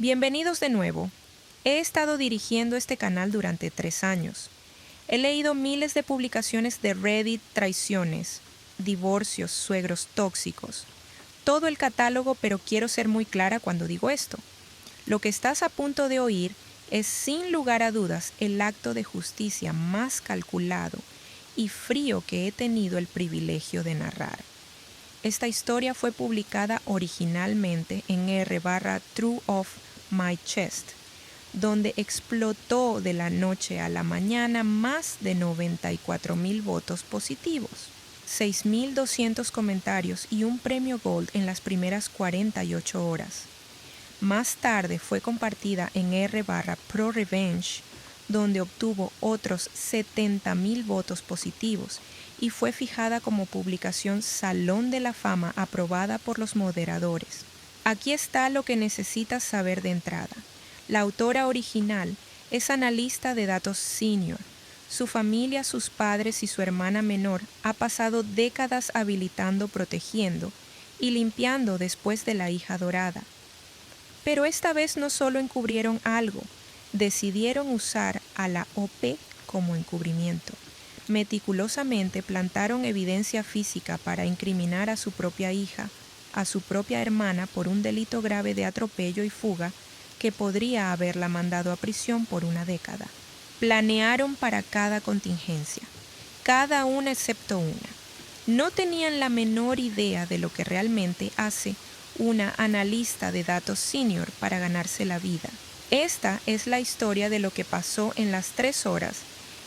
Bienvenidos de nuevo. He estado dirigiendo este canal durante 3 años. He leído miles de publicaciones de Reddit, traiciones, divorcios, suegros tóxicos. Todo el catálogo, pero quiero ser muy clara cuando digo esto. Lo que estás a punto de oír es sin lugar a dudas el acto de justicia más calculado y frío que he tenido el privilegio de narrar. Esta historia fue publicada originalmente en r/True of My Chest, donde explotó de la noche a la mañana más de 94,000 votos positivos, 6,200 comentarios y un premio Gold en las primeras 48 horas. Más tarde fue compartida en r/Pro Revenge, donde obtuvo otros 70,000 votos positivos y fue fijada como publicación Salón de la Fama aprobada por los moderadores. Aquí está lo que necesitas saber de entrada. La autora original es analista de datos senior. Su familia, sus padres y su hermana menor ha pasado décadas habilitando, protegiendo y limpiando después de la hija dorada. Pero esta vez no solo encubrieron algo, decidieron usar a la OP como encubrimiento. Meticulosamente plantaron evidencia física para incriminar a su propia hija, a su propia hermana por un delito grave de atropello y fuga que podría haberla mandado a prisión por una década. Planearon para cada contingencia, cada una excepto una. No tenían la menor idea de lo que realmente hace una analista de datos senior para ganarse la vida. Esta es la historia de lo que pasó en las 3 horas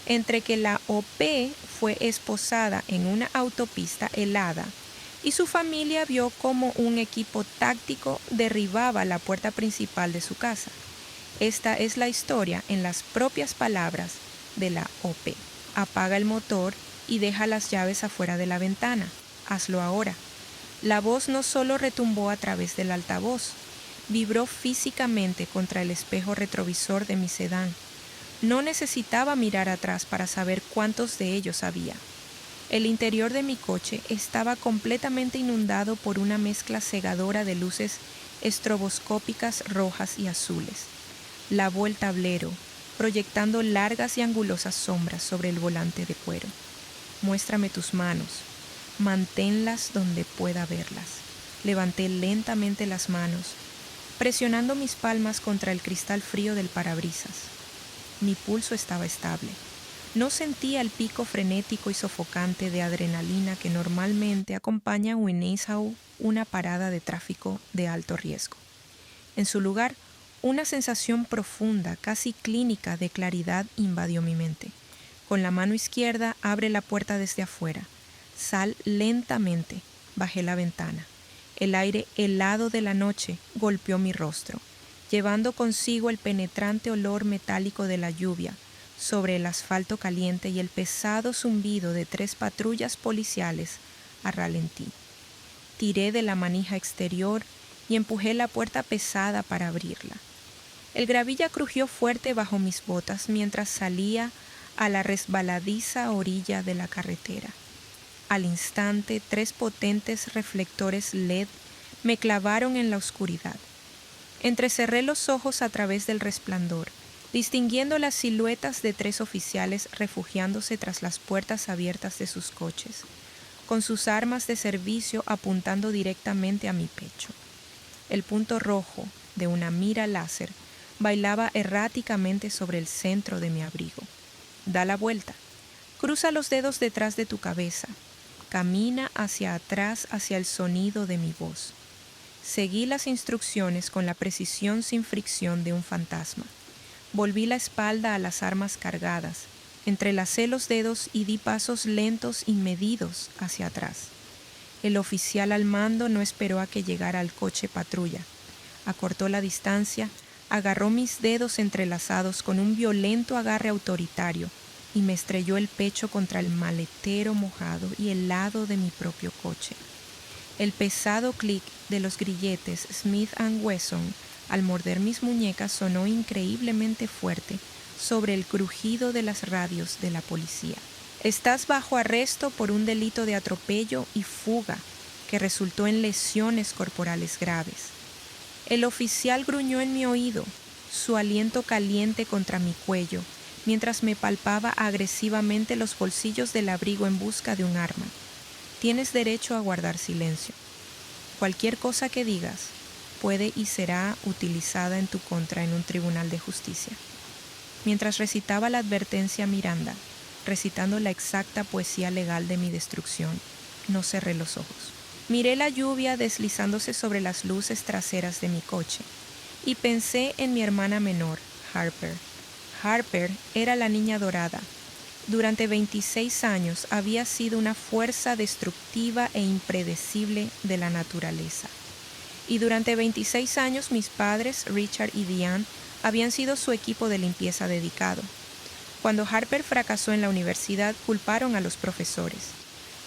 entre que la OP fue esposada en una autopista helada y su familia vio cómo un equipo táctico derribaba la puerta principal de su casa. Esta es la historia en las propias palabras de la OP. Apaga el motor y deja las llaves afuera de la ventana. Hazlo ahora. La voz no solo retumbó a través del altavoz, vibró físicamente contra el espejo retrovisor de mi sedán. No necesitaba mirar atrás para saber cuántos de ellos había. El interior de mi coche estaba completamente inundado por una mezcla cegadora de luces estroboscópicas rojas y azules. Lavó el tablero, proyectando largas y angulosas sombras sobre el volante de cuero. Muéstrame tus manos. Manténlas donde pueda verlas. Levanté lentamente las manos, presionando mis palmas contra el cristal frío del parabrisas. Mi pulso estaba estable. No sentía el pico frenético y sofocante de adrenalina que normalmente acompaña a Winnesaw, una parada de tráfico de alto riesgo. En su lugar, una sensación profunda, casi clínica de claridad invadió mi mente. Con la mano izquierda abre la puerta desde afuera. Sal lentamente. Bajé la ventana. El aire helado de la noche golpeó mi rostro, llevando consigo el penetrante olor metálico de la lluvia sobre el asfalto caliente y el pesado zumbido de 3 patrullas policiales a ralentí. Tiré de la manija exterior y empujé la puerta pesada para abrirla. El gravilla crujió fuerte bajo mis botas mientras salía a la resbaladiza orilla de la carretera. Al instante, 3 potentes reflectores LED me clavaron en la oscuridad. Entrecerré los ojos a través del resplandor, distinguiendo las siluetas de 3 oficiales refugiándose tras las puertas abiertas de sus coches, con sus armas de servicio apuntando directamente a mi pecho. El punto rojo de una mira láser bailaba erráticamente sobre el centro de mi abrigo. Da la vuelta. Cruza los dedos detrás de tu cabeza. Camina hacia atrás hacia el sonido de mi voz. Seguí las instrucciones con la precisión sin fricción de un fantasma. Volví la espalda a las armas cargadas, entrelacé los dedos y di pasos lentos y medidos hacia atrás. El oficial al mando no esperó a que llegara al coche patrulla. Acortó la distancia, agarró mis dedos entrelazados con un violento agarre autoritario y me estrelló el pecho contra el maletero mojado y helado de mi propio coche. El pesado clic de los grilletes Smith & Wesson al morder mis muñecas sonó increíblemente fuerte sobre el crujido de las radios de la policía. Estás bajo arresto por un delito de atropello y fuga que resultó en lesiones corporales graves. El oficial gruñó en mi oído, su aliento caliente contra mi cuello, mientras me palpaba agresivamente los bolsillos del abrigo en busca de un arma. Tienes derecho a guardar silencio. Cualquier cosa que digas puede y será utilizada en tu contra en un tribunal de justicia. Mientras recitaba la advertencia a Miranda, recitando la exacta poesía legal de mi destrucción, no cerré los ojos. Miré la lluvia deslizándose sobre las luces traseras de mi coche y pensé en mi hermana menor, Harper. Harper era la niña dorada. Durante 26 años había sido una fuerza destructiva e impredecible de la naturaleza. Y durante 26 años mis padres, Richard y Diane, habían sido su equipo de limpieza dedicado. Cuando Harper fracasó en la universidad, culparon a los profesores.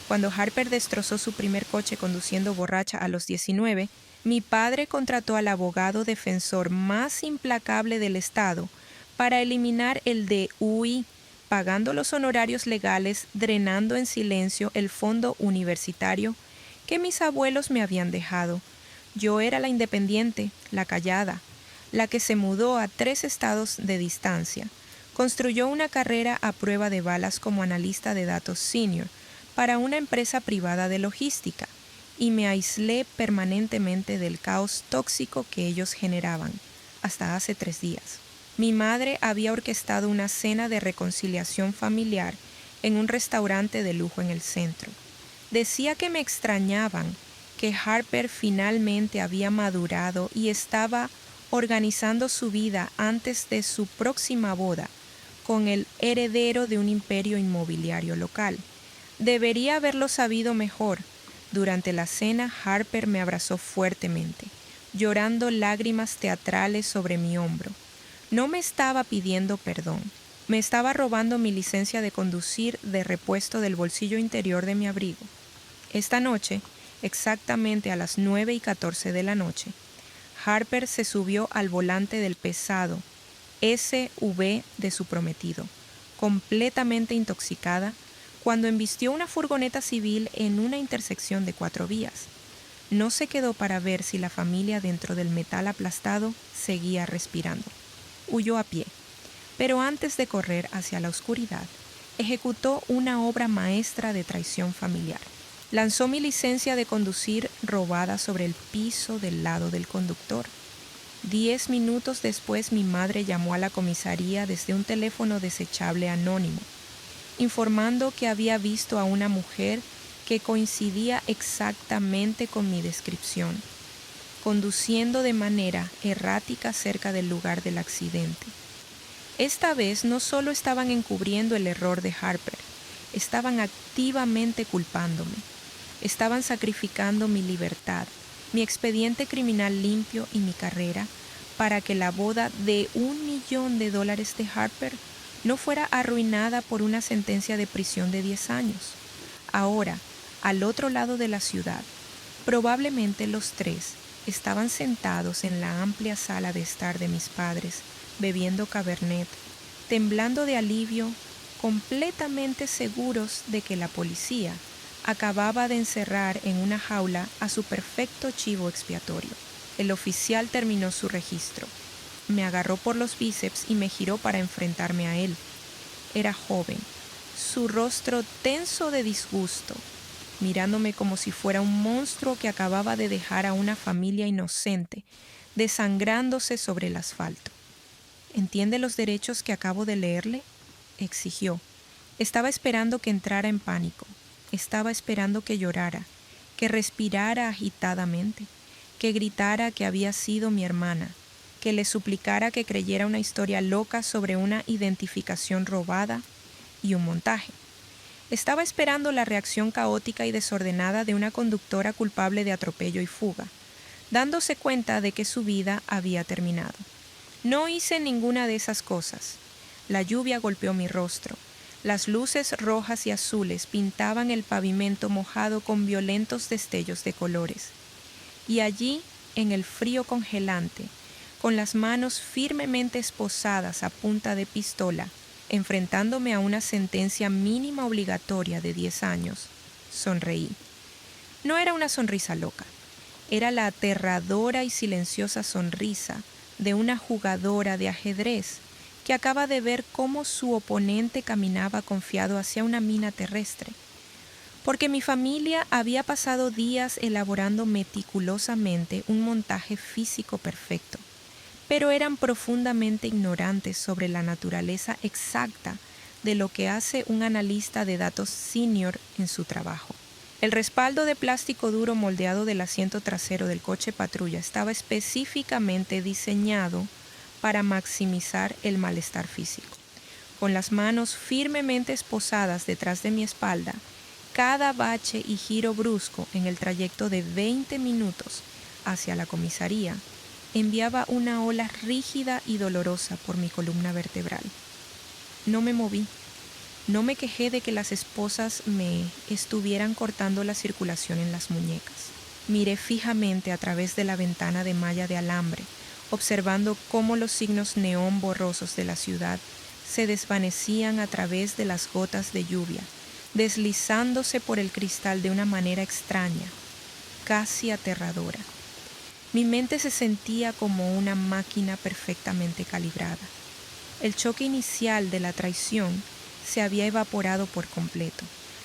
Cuando Harper destrozó su primer coche conduciendo borracha a los 19, mi padre contrató al abogado defensor más implacable del estado para eliminar el DUI, pagando los honorarios legales, drenando en silencio el fondo universitario que mis abuelos me habían dejado. Yo era la independiente, la callada, la que se mudó a 3 estados de distancia. Construyó una carrera a prueba de balas como analista de datos senior para una empresa privada de logística y me aislé permanentemente del caos tóxico que ellos generaban, hasta hace 3 días. Mi madre había orquestado una cena de reconciliación familiar en un restaurante de lujo en el centro. Decía que me extrañaban, que Harper finalmente había madurado y estaba organizando su vida antes de su próxima boda con el heredero de un imperio inmobiliario local. Debería haberlo sabido mejor. Durante la cena, Harper me abrazó fuertemente, llorando lágrimas teatrales sobre mi hombro. No me estaba pidiendo perdón. Me estaba robando mi licencia de conducir de repuesto del bolsillo interior de mi abrigo. Esta noche, exactamente a las 9:14 de la noche, Harper se subió al volante del pesado SUV de su prometido, completamente intoxicada, cuando embistió una furgoneta civil en una intersección de 4 vías. No se quedó para ver si la familia dentro del metal aplastado seguía respirando. Huyó a pie, pero antes de correr hacia la oscuridad, ejecutó una obra maestra de traición familiar. Lanzó mi licencia de conducir robada sobre el piso del lado del conductor. 10 minutos después mi madre llamó a la comisaría desde un teléfono desechable anónimo, informando que había visto a una mujer que coincidía exactamente con mi descripción, conduciendo de manera errática cerca del lugar del accidente. Esta vez no solo estaban encubriendo el error de Harper, estaban activamente culpándome. Estaban sacrificando mi libertad, mi expediente criminal limpio y mi carrera para que la boda de $1 millón de Harper no fuera arruinada por una sentencia de prisión de 10 años. Ahora, al otro lado de la ciudad, probablemente los 3 estaban sentados en la amplia sala de estar de mis padres, bebiendo Cabernet, temblando de alivio, completamente seguros de que la policía acababa de encerrar en una jaula a su perfecto chivo expiatorio. El oficial terminó su registro. Me agarró por los bíceps y me giró para enfrentarme a él. Era joven, su rostro tenso de disgusto, mirándome como si fuera un monstruo que acababa de dejar a una familia inocente, desangrándose sobre el asfalto. ¿Entiende los derechos que acabo de leerle?, exigió. Estaba esperando que entrara en pánico. Estaba esperando que llorara, que respirara agitadamente, que gritara que había sido mi hermana, que le suplicara que creyera una historia loca sobre una identificación robada y un montaje. Estaba esperando la reacción caótica y desordenada de una conductora culpable de atropello y fuga, dándose cuenta de que su vida había terminado. No hice ninguna de esas cosas. La lluvia golpeó mi rostro. Las luces rojas y azules pintaban el pavimento mojado con violentos destellos de colores. Y allí, en el frío congelante, con las manos firmemente esposadas a punta de pistola, enfrentándome a una sentencia mínima obligatoria de 10 años, sonreí. No era una sonrisa loca. Era la aterradora y silenciosa sonrisa de una jugadora de ajedrez que acaba de ver cómo su oponente caminaba confiado hacia una mina terrestre. Porque mi familia había pasado días elaborando meticulosamente un montaje físico perfecto, pero eran profundamente ignorantes sobre la naturaleza exacta de lo que hace un analista de datos senior en su trabajo. El respaldo de plástico duro moldeado del asiento trasero del coche patrulla estaba específicamente diseñado para maximizar el malestar físico. Con las manos firmemente esposadas detrás de mi espalda, cada bache y giro brusco en el trayecto de 20 minutos hacia la comisaría enviaba una ola rígida y dolorosa por mi columna vertebral. No me moví. No me quejé de que las esposas me estuvieran cortando la circulación en las muñecas. Miré fijamente a través de la ventana de malla de alambre, observando cómo los signos neón borrosos de la ciudad se desvanecían a través de las gotas de lluvia, deslizándose por el cristal de una manera extraña, casi aterradora. Mi mente se sentía como una máquina perfectamente calibrada. El choque inicial de la traición se había evaporado por completo,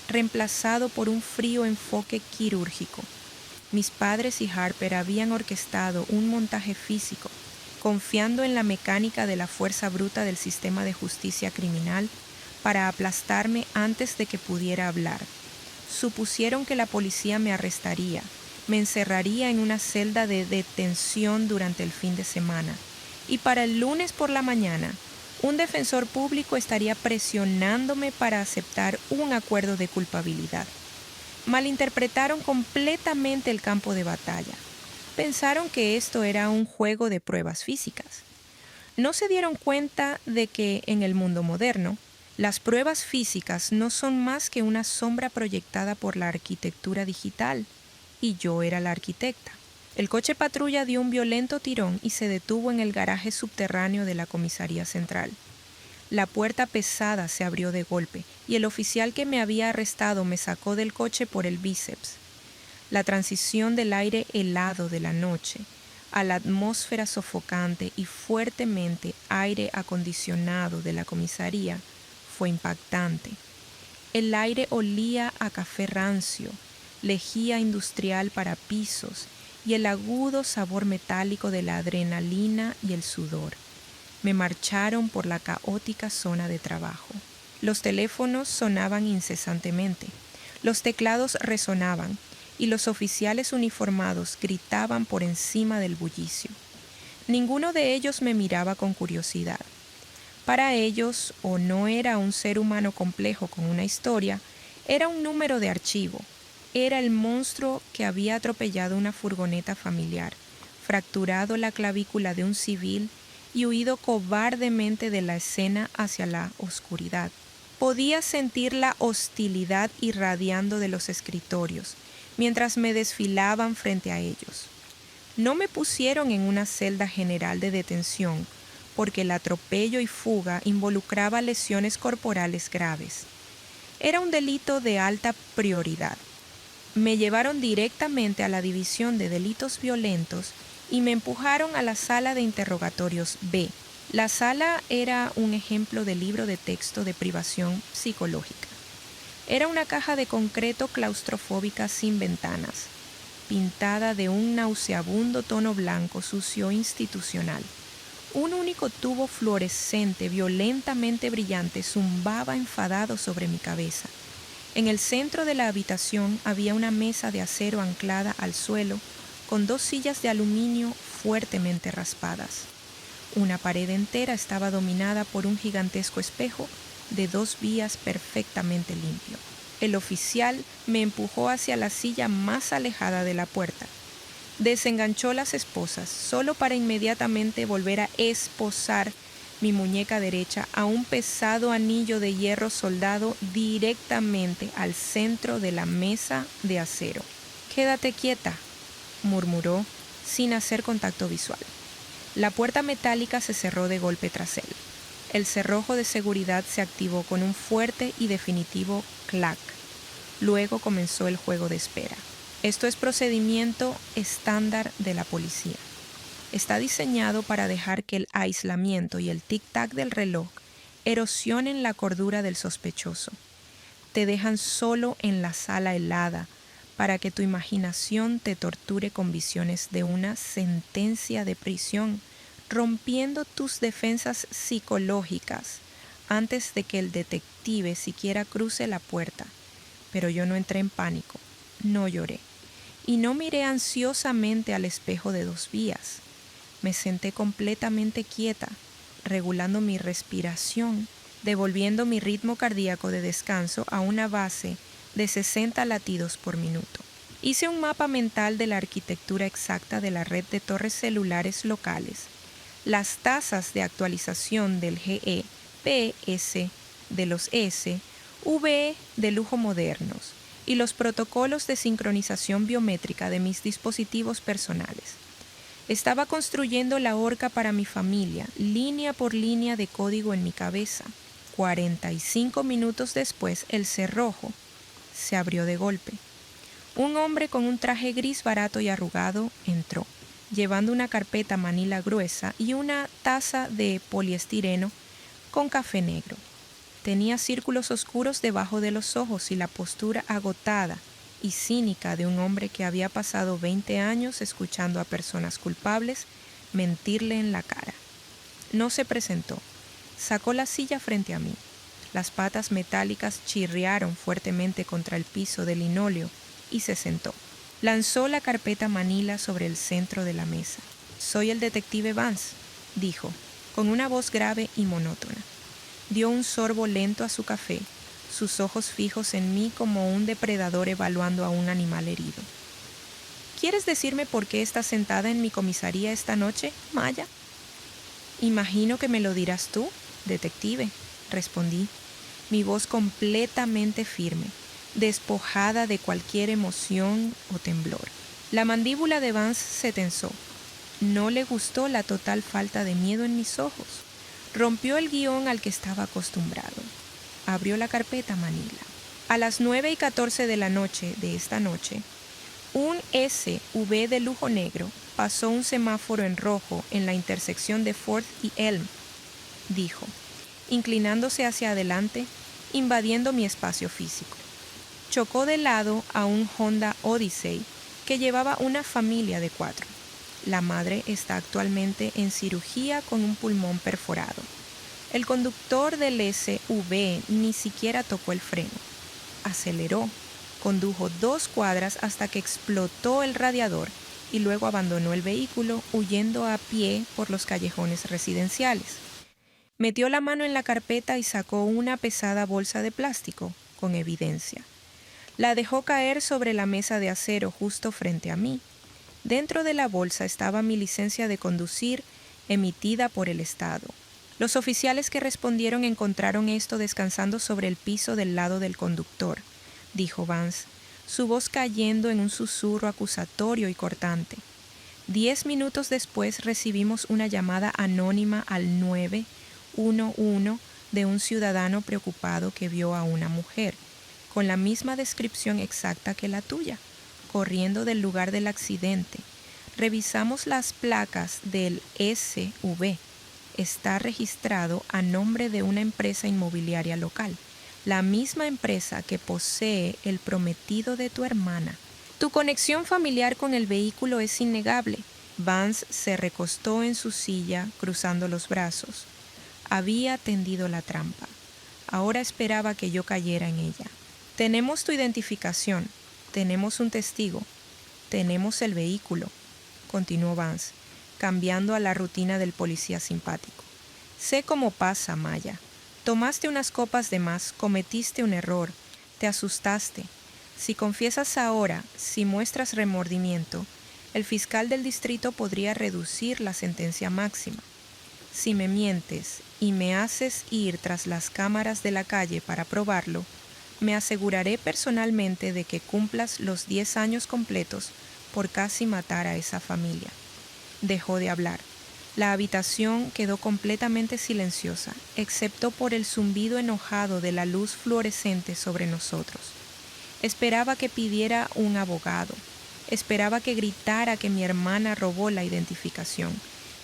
reemplazado por un frío enfoque quirúrgico. Mis padres y Harper habían orquestado un montaje físico, confiando en la mecánica de la fuerza bruta del sistema de justicia criminal para aplastarme antes de que pudiera hablar. Supusieron que la policía me arrestaría, me encerraría en una celda de detención durante el fin de semana, y para el lunes por la mañana, un defensor público estaría presionándome para aceptar un acuerdo de culpabilidad. Malinterpretaron completamente el campo de batalla. Pensaron que esto era un juego de pruebas físicas. No se dieron cuenta de que en el mundo moderno, las pruebas físicas no son más que una sombra proyectada por la arquitectura digital, y yo era la arquitecta. El coche patrulla dio un violento tirón y se detuvo en el garaje subterráneo de la comisaría central. La puerta pesada se abrió de golpe y el oficial que me había arrestado me sacó del coche por el bíceps. La transición del aire helado de la noche a la atmósfera sofocante y fuertemente aire acondicionado de la comisaría fue impactante. El aire olía a café rancio, lejía industrial para pisos y el agudo sabor metálico de la adrenalina y el sudor. Me marcharon por la caótica zona de trabajo. Los teléfonos sonaban incesantemente, los teclados resonaban y los oficiales uniformados gritaban por encima del bullicio. Ninguno de ellos me miraba con curiosidad. Para ellos, o no era un ser humano complejo con una historia, era un número de archivo. Era el monstruo que había atropellado una furgoneta familiar, fracturado la clavícula de un civil y huido cobardemente de la escena hacia la oscuridad. Podía sentir la hostilidad irradiando de los escritorios, mientras me desfilaban frente a ellos. No me pusieron en una celda general de detención, porque el atropello y fuga involucraba lesiones corporales graves. Era un delito de alta prioridad. Me llevaron directamente a la división de delitos violentos y me empujaron a la sala de interrogatorios B. La sala era un ejemplo de libro de texto de privación psicológica. Era una caja de concreto claustrofóbica sin ventanas, pintada de un nauseabundo tono blanco sucio institucional. Un único tubo fluorescente violentamente brillante zumbaba enfadado sobre mi cabeza. En el centro de la habitación había una mesa de acero anclada al suelo con 2 sillas de aluminio fuertemente raspadas. Una pared entera estaba dominada por un gigantesco espejo de 2 vías perfectamente limpio. El oficial me empujó hacia la silla más alejada de la puerta. Desenganchó las esposas solo para inmediatamente volver a esposar mi muñeca derecha a un pesado anillo de hierro soldado directamente al centro de la mesa de acero. «Quédate quieta», murmuró sin hacer contacto visual. La puerta metálica se cerró de golpe tras él. El cerrojo de seguridad se activó con un fuerte y definitivo clac. Luego comenzó el juego de espera. Esto es procedimiento estándar de la policía. Está diseñado para dejar que el aislamiento y el tic-tac del reloj erosionen la cordura del sospechoso. Te dejan solo en la sala helada para que tu imaginación te torture con visiones de una sentencia de prisión, rompiendo tus defensas psicológicas antes de que el detective siquiera cruce la puerta. Pero yo no entré en pánico, no lloré y no miré ansiosamente al espejo de 2 vías. Me senté completamente quieta, regulando mi respiración, devolviendo mi ritmo cardíaco de descanso a una base de 60 latidos por minuto. Hice un mapa mental de la arquitectura exacta de la red de torres celulares locales, las tasas de actualización del GE, PS, de los S, VE de lujo modernos y los protocolos de sincronización biométrica de mis dispositivos personales. Estaba construyendo la horca para mi familia, línea por línea de código en mi cabeza. 45 minutos después, el cerrojo se abrió de golpe. Un hombre con un traje gris barato y arrugado entró, llevando una carpeta manila gruesa y una taza de poliestireno con café negro. Tenía círculos oscuros debajo de los ojos y la postura agotada y cínica de un hombre que había pasado 20 años escuchando a personas culpables mentirle en la cara. No se presentó. Sacó la silla frente a mí. Las patas metálicas chirriaron fuertemente contra el piso de linóleo y se sentó. Lanzó la carpeta manila sobre el centro de la mesa. «Soy el detective Vance», dijo, con una voz grave y monótona. Dio un sorbo lento a su café, sus ojos fijos en mí como un depredador evaluando a un animal herido. «¿Quieres decirme por qué estás sentada en mi comisaría esta noche, Maya?» «Imagino que me lo dirás tú, detective», respondí, mi voz completamente firme, despojada de cualquier emoción o temblor. La mandíbula de Vance se tensó. No le gustó la total falta de miedo en mis ojos. Rompió el guión al que estaba acostumbrado. Abrió la carpeta manila. A las 9:14 de la noche de esta noche, un SUV de lujo negro pasó un semáforo en rojo en la intersección de Fourth y Elm, dijo, inclinándose hacia adelante, invadiendo mi espacio físico. Chocó de lado a un Honda Odyssey que llevaba una familia de 4. La madre está actualmente en cirugía con un pulmón perforado. El conductor del SUV ni siquiera tocó el freno. Aceleró, condujo 2 cuadras hasta que explotó el radiador y luego abandonó el vehículo huyendo a pie por los callejones residenciales. Metió la mano en la carpeta y sacó una pesada bolsa de plástico, con evidencia. La dejó caer sobre la mesa de acero justo frente a mí. Dentro de la bolsa estaba mi licencia de conducir emitida por el Estado. Los oficiales que respondieron encontraron esto descansando sobre el piso del lado del conductor, dijo Vance, su voz cayendo en un susurro acusatorio y cortante. 10 minutos después recibimos una llamada anónima al 911 de un ciudadano preocupado que vio a una mujer, con la misma descripción exacta que la tuya, corriendo del lugar del accidente. Revisamos las placas del SUV. Está registrado a nombre de una empresa inmobiliaria local, la misma empresa que posee el prometido de tu hermana. Tu conexión familiar con el vehículo es innegable. Vance se recostó en su silla, cruzando los brazos. Había tendido la trampa. Ahora esperaba que yo cayera en ella. Tenemos tu identificación, tenemos un testigo, tenemos el vehículo, continuó Vance, cambiando a la rutina del policía simpático. Sé cómo pasa, Maya. Tomaste unas copas de más, cometiste un error, te asustaste. Si confiesas ahora, si muestras remordimiento, el fiscal del distrito podría reducir la sentencia máxima. Si me mientes y me haces ir tras las cámaras de la calle para probarlo, me aseguraré personalmente de que cumplas los 10 años completos por casi matar a esa familia. Dejó de hablar. La habitación quedó completamente silenciosa, excepto por el zumbido enojado de la luz fluorescente sobre nosotros. Esperaba que pidiera un abogado, Esperaba que gritara que mi hermana robó la identificación.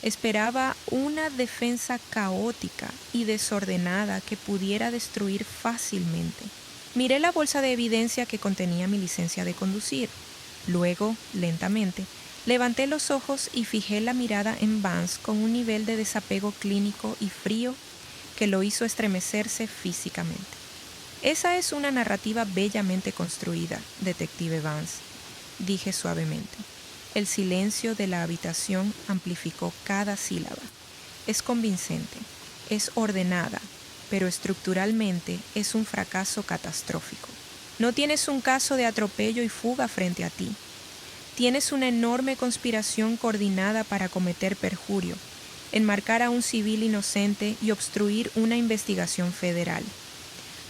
Esperaba una defensa caótica y desordenada que pudiera destruir fácilmente. Miré la bolsa de evidencia que contenía mi licencia de conducir. Luego, lentamente, levanté los ojos y fijé la mirada en Vance con un nivel de desapego clínico y frío que lo hizo estremecerse físicamente. Esa es una narrativa bellamente construida, detective Vance, dije suavemente. El silencio de la habitación amplificó cada sílaba. Es convincente, es ordenada, pero estructuralmente es un fracaso catastrófico. No tienes un caso de atropello y fuga frente a ti. Tienes una enorme conspiración coordinada para cometer perjurio, enmarcar a un civil inocente y obstruir una investigación federal.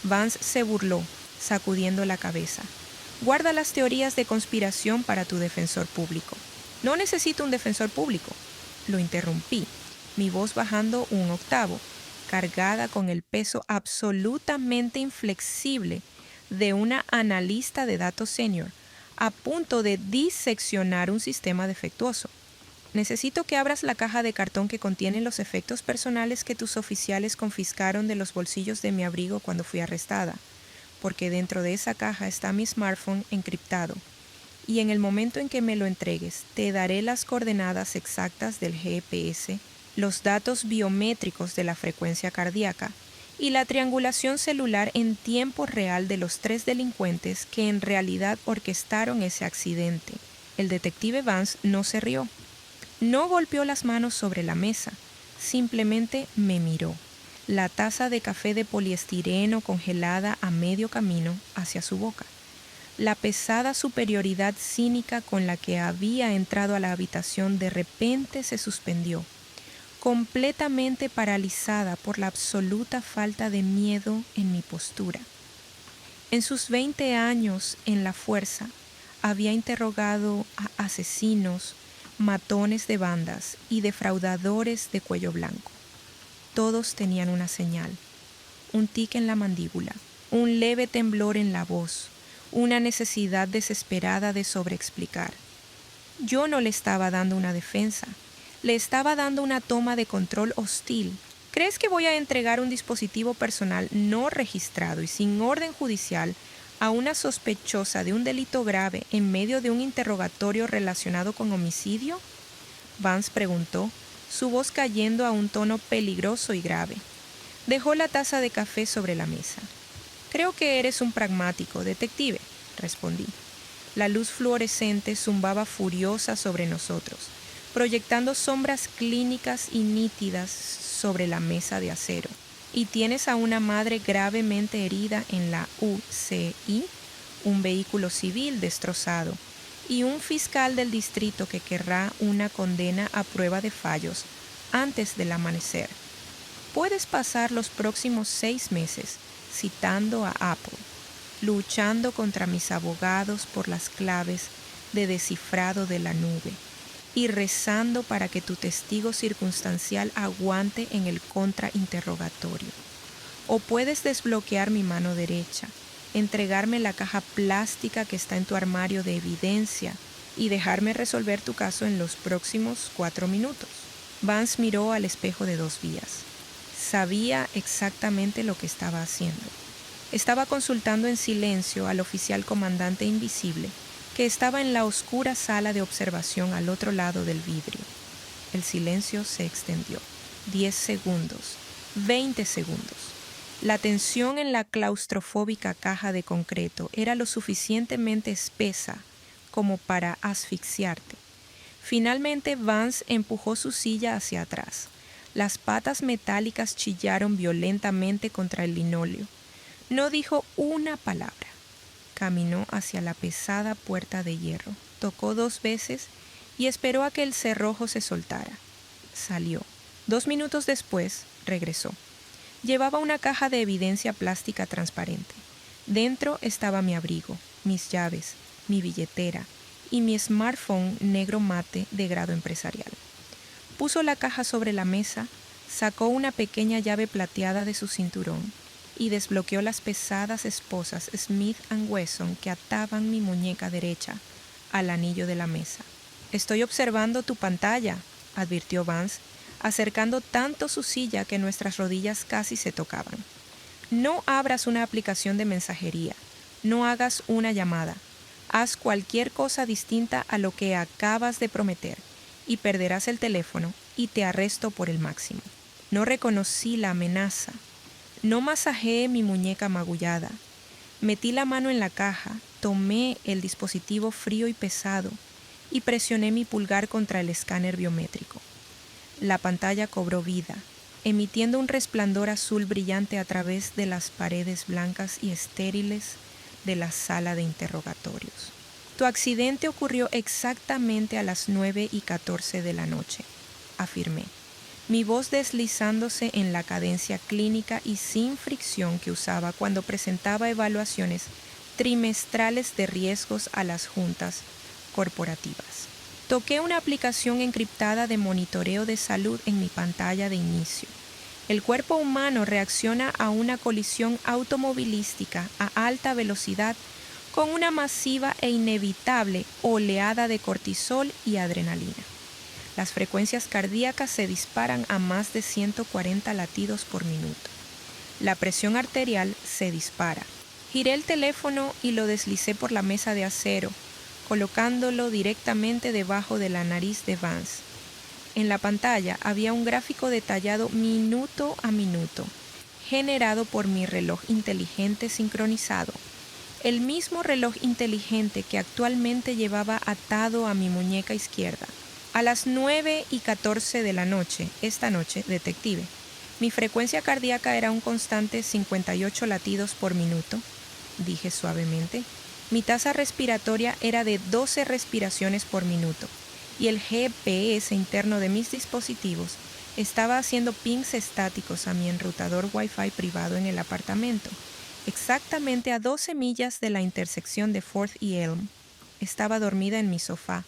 Vance se burló, sacudiendo la cabeza. Guarda las teorías de conspiración para tu defensor público. No necesito un defensor público. Lo interrumpí, mi voz bajando un octavo, cargada con el peso absolutamente inflexible de una analista de datos senior, a punto de diseccionar un sistema defectuoso. Necesito que abras la caja de cartón que contiene los efectos personales que tus oficiales confiscaron de los bolsillos de mi abrigo cuando fui arrestada, porque dentro de esa caja está mi smartphone encriptado, y en el momento en que me lo entregues, te daré las coordenadas exactas del GPS, los datos biométricos de la frecuencia cardíaca y la triangulación celular en tiempo real de los 3 delincuentes que en realidad orquestaron ese accidente. El detective Vance no se rió. No golpeó las manos sobre la mesa, simplemente me miró. La taza de café de poliestireno congelada a medio camino hacia su boca. La pesada superioridad cínica con la que había entrado a la habitación de repente se suspendió, completamente paralizada por la absoluta falta de miedo en mi postura. En sus 20 años en la fuerza, había interrogado a asesinos, matones de bandas y defraudadores de cuello blanco. Todos tenían una señal, un tic en la mandíbula, un leve temblor en la voz, una necesidad desesperada de sobreexplicar. Yo no le estaba dando una defensa, le estaba dando una toma de control hostil. ¿Crees que voy a entregar un dispositivo personal no registrado y sin orden judicial a una sospechosa de un delito grave en medio de un interrogatorio relacionado con homicidio? Vance preguntó, su voz cayendo a un tono peligroso y grave. Dejó la taza de café sobre la mesa. Creo que eres un pragmático, detective, respondí. La luz fluorescente zumbaba furiosa sobre nosotros, proyectando sombras clínicas y nítidas sobre la mesa de acero. Y tienes a una madre gravemente herida en la UCI, un vehículo civil destrozado, y un fiscal del distrito que querrá una condena a prueba de fallos antes del amanecer. Puedes pasar los próximos 6 meses citando a Apple, luchando contra mis abogados por las claves de descifrado de la nube y rezando para que tu testigo circunstancial aguante en el contrainterrogatorio. O puedes desbloquear mi mano derecha, entregarme la caja plástica que está en tu armario de evidencia y dejarme resolver tu caso en los próximos 4 minutos. Vance miró al espejo de 2 vías. Sabía exactamente lo que estaba haciendo. Estaba consultando en silencio al oficial comandante invisible que estaba en la oscura sala de observación al otro lado del vidrio. El silencio se extendió. 10 segundos, 20 segundos. La tensión en la claustrofóbica caja de concreto era lo suficientemente espesa como para asfixiarte. Finalmente Vance empujó su silla hacia atrás. Las patas metálicas chillaron violentamente contra el linóleo. No dijo una palabra. Caminó hacia la pesada puerta de hierro, tocó 2 veces y esperó a que el cerrojo se soltara. Salió. 2 minutos después, regresó. Llevaba una caja de evidencia plástica transparente. Dentro estaba mi abrigo, mis llaves, mi billetera y mi smartphone negro mate de grado empresarial. Puso la caja sobre la mesa, sacó una pequeña llave plateada de su cinturón y desbloqueó las pesadas esposas Smith & Wesson que ataban mi muñeca derecha al anillo de la mesa. «Estoy observando tu pantalla», advirtió Vance, acercando tanto su silla que nuestras rodillas casi se tocaban. «No abras una aplicación de mensajería. No hagas una llamada. Haz cualquier cosa distinta a lo que acabas de prometer y perderás el teléfono y te arresto por el máximo». No reconocí la amenaza. No masajeé mi muñeca magullada. Metí la mano en la caja, tomé el dispositivo frío y pesado y presioné mi pulgar contra el escáner biométrico. La pantalla cobró vida, emitiendo un resplandor azul brillante a través de las paredes blancas y estériles de la sala de interrogatorios. «Tu accidente ocurrió exactamente a las 9:14 de la noche», afirmé, mi voz deslizándose en la cadencia clínica y sin fricción que usaba cuando presentaba evaluaciones trimestrales de riesgos a las juntas corporativas. Toqué una aplicación encriptada de monitoreo de salud en mi pantalla de inicio. El cuerpo humano reacciona a una colisión automovilística a alta velocidad con una masiva e inevitable oleada de cortisol y adrenalina. Las frecuencias cardíacas se disparan a más de 140 latidos por minuto. La presión arterial se dispara. Giré el teléfono y lo deslicé por la mesa de acero, colocándolo directamente debajo de la nariz de Vance. En la pantalla había un gráfico detallado minuto a minuto, generado por mi reloj inteligente sincronizado, el mismo reloj inteligente que actualmente llevaba atado a mi muñeca izquierda. A las 9:14 de la noche, esta noche, detective, mi frecuencia cardíaca era un constante 58 latidos por minuto, dije suavemente. Mi tasa respiratoria era de 12 respiraciones por minuto y el GPS interno de mis dispositivos estaba haciendo pings estáticos a mi enrutador Wi-Fi privado en el apartamento, exactamente a 12 millas de la intersección de 4th y Elm. Estaba dormida en mi sofá.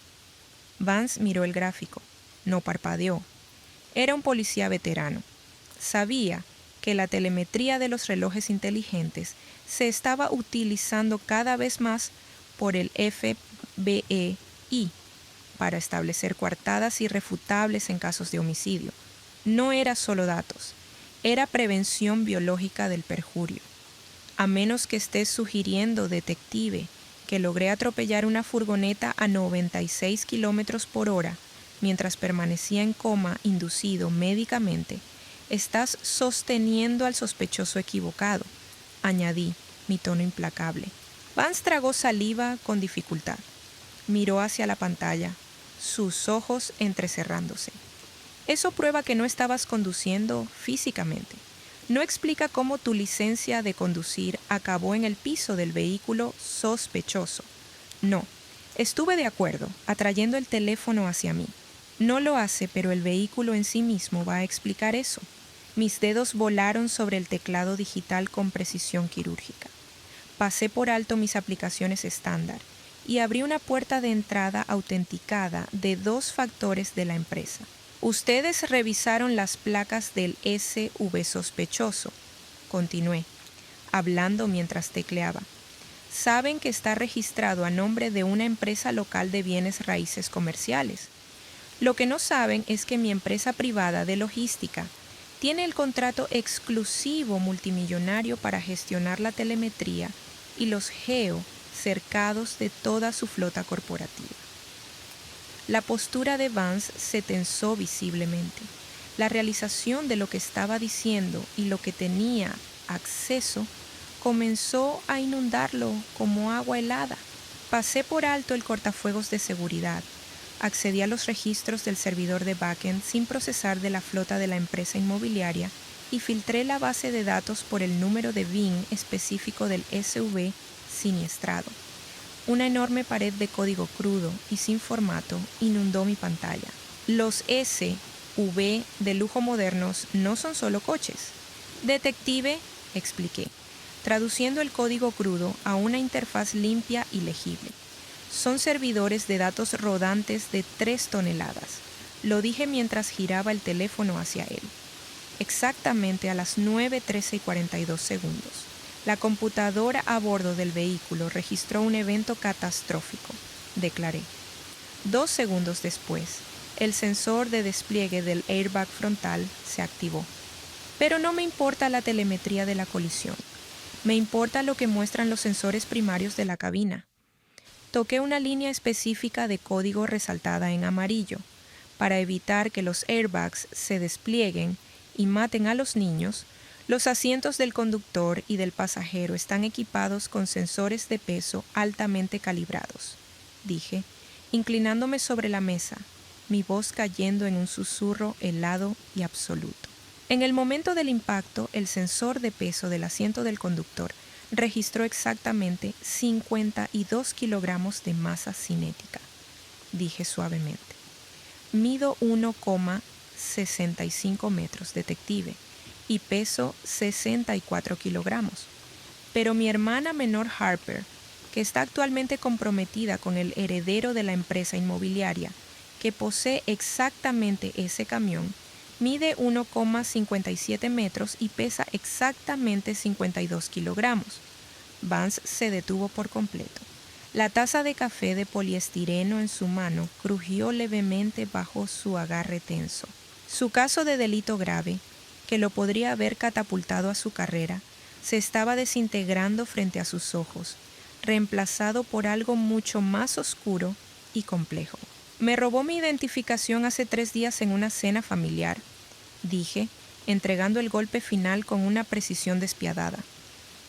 Vance miró el gráfico. No parpadeó. Era un policía veterano. Sabía que la telemetría de los relojes inteligentes se estaba utilizando cada vez más por el FBI para establecer coartadas irrefutables en casos de homicidio. No era solo datos, era prevención biológica del perjurio. A menos que estés sugiriendo, detective, que logré atropellar una furgoneta a 96 kilómetros por hora mientras permanecía en coma inducido médicamente, estás sosteniendo al sospechoso equivocado, añadí, mi tono implacable. Vance tragó saliva con dificultad. Miró hacia la pantalla, sus ojos entrecerrándose. Eso prueba que no estabas conduciendo físicamente. No explica cómo tu licencia de conducir acabó en el piso del vehículo sospechoso. No, estuve de acuerdo, atrayendo el teléfono hacia mí. No lo hace, pero el vehículo en sí mismo va a explicar eso. Mis dedos volaron sobre el teclado digital con precisión quirúrgica. Pasé por alto mis aplicaciones estándar y abrí una puerta de entrada autenticada de 2 factores de la empresa. Ustedes revisaron las placas del SV sospechoso, continué, hablando mientras tecleaba. Saben que está registrado a nombre de una empresa local de bienes raíces comerciales. Lo que no saben es que mi empresa privada de logística tiene el contrato exclusivo multimillonario para gestionar la telemetría y los cercados de toda su flota corporativa. La postura de Vance se tensó visiblemente. La realización de lo que estaba diciendo y lo que tenía acceso comenzó a inundarlo como agua helada. Pasé por alto el cortafuegos de seguridad. Accedí a los registros del servidor de backend sin procesar de la flota de la empresa inmobiliaria y filtré la base de datos por el número de VIN específico del SV siniestrado. Una enorme pared de código crudo y sin formato inundó mi pantalla. Los SV de lujo modernos no son solo coches. Detective, expliqué, traduciendo el código crudo a una interfaz limpia y legible. Son servidores de datos rodantes de 3 toneladas. Lo dije mientras giraba el teléfono hacia él. Exactamente a las 9:13:42. La computadora a bordo del vehículo registró un evento catastrófico. declaré. 2 segundos después, el sensor de despliegue del airbag frontal se activó. Pero no me importa la telemetría de la colisión. Me importa lo que muestran los sensores primarios de la cabina. Toqué una línea específica de código resaltada en amarillo. Para evitar que los airbags se desplieguen y maten a los niños, los asientos del conductor y del pasajero están equipados con sensores de peso altamente calibrados, dije, inclinándome sobre la mesa, mi voz cayendo en un susurro helado y absoluto. En el momento del impacto, el sensor de peso del asiento del conductor registró exactamente 52 kilogramos de masa cinética, dije suavemente. Mido 1,65 metros, detective, y peso 64 kilogramos. Pero mi hermana menor Harper, que está actualmente comprometida con el heredero de la empresa inmobiliaria, que posee exactamente ese camión, mide 1,57 metros y pesa exactamente 52 kilogramos. Vance se detuvo por completo. La taza de café de poliestireno en su mano crujió levemente bajo su agarre tenso. Su caso de delito grave, que lo podría haber catapultado a su carrera, se estaba desintegrando frente a sus ojos, reemplazado por algo mucho más oscuro y complejo. Me robó mi identificación hace 3 días en una cena familiar, dije, entregando el golpe final con una precisión despiadada.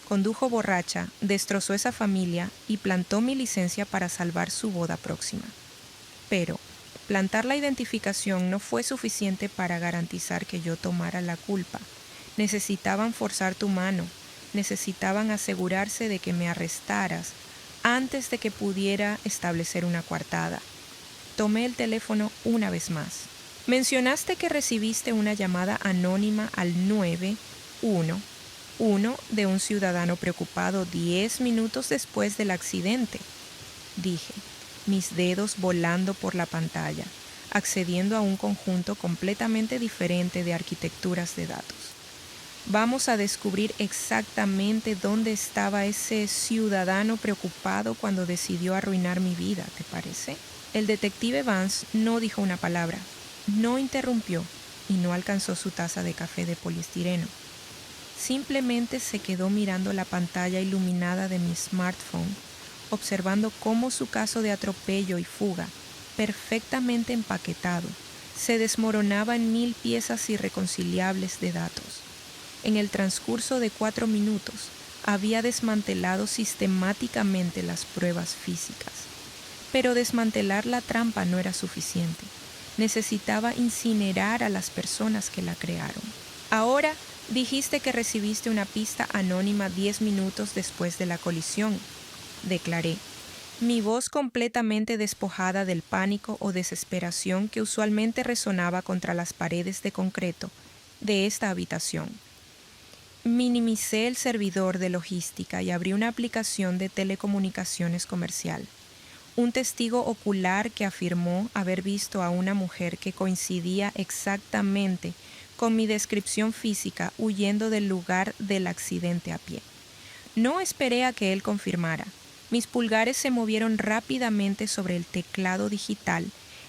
Condujo borracha, destrozó esa familia y plantó mi licencia para salvar su boda próxima. Pero plantar la identificación no fue suficiente para garantizar que yo tomara la culpa. Necesitaban forzar tu mano, necesitaban asegurarse de que me arrestaras antes de que pudiera establecer una coartada. Tomé el teléfono una vez más. Mencionaste que recibiste una llamada anónima al 911 de un ciudadano preocupado 10 minutos después del accidente, dije, mis dedos volando por la pantalla, accediendo a un conjunto completamente diferente de arquitecturas de datos. Vamos a descubrir exactamente dónde estaba ese ciudadano preocupado cuando decidió arruinar mi vida, ¿te parece? El detective Vance no dijo una palabra, no interrumpió y no alcanzó su taza de café de poliestireno. Simplemente se quedó mirando la pantalla iluminada de mi smartphone, observando cómo su caso de atropello y fuga, perfectamente empaquetado, se desmoronaba en 1000 piezas irreconciliables de datos. En el transcurso de 4 minutos, había desmantelado sistemáticamente las pruebas físicas. Pero desmantelar la trampa no era suficiente. Necesitaba incinerar a las personas que la crearon. Ahora, dijiste que recibiste una pista anónima 10 minutos después de la colisión, declaré, mi voz completamente despojada del pánico o desesperación que usualmente resonaba contra las paredes de concreto de esta habitación. Minimicé el servidor de logística y abrí una aplicación de telecomunicaciones comercial. Un testigo ocular que afirmó haber visto a una mujer que coincidía exactamente con mi descripción física huyendo del lugar del accidente a pie. No esperé a que él confirmara. Mis pulgares se movieron rápidamente sobre el teclado digital,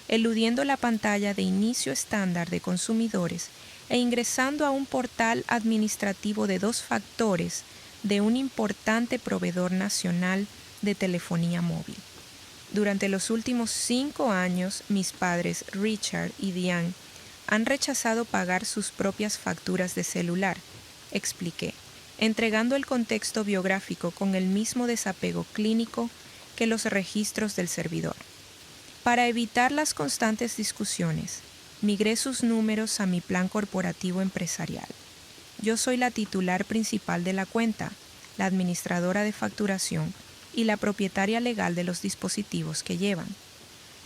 eludiendo la pantalla de inicio estándar de consumidores e ingresando a un portal administrativo de 2 factores de un importante proveedor nacional de telefonía móvil. Durante los últimos 5 años, mis padres, Richard y Diane, han rechazado pagar sus propias facturas de celular, expliqué, entregando el contexto biográfico con el mismo desapego clínico que los registros del servidor. Para evitar las constantes discusiones, migré sus números a mi plan corporativo empresarial. Yo soy la titular principal de la cuenta, la administradora de facturación y la propietaria legal de los dispositivos que llevan.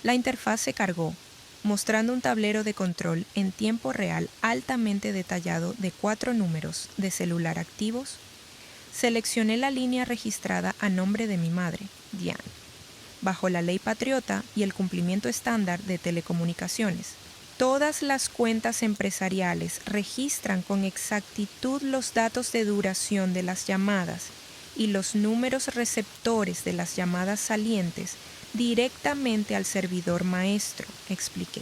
La interfaz se cargó, mostrando un tablero de control en tiempo real altamente detallado de 4 números de celular activos. Seleccioné la línea registrada a nombre de mi madre, Diane, bajo la ley patriota y el cumplimiento estándar de telecomunicaciones. Todas las cuentas empresariales registran con exactitud los datos de duración de las llamadas y los números receptores de las llamadas salientes directamente al servidor maestro, expliqué.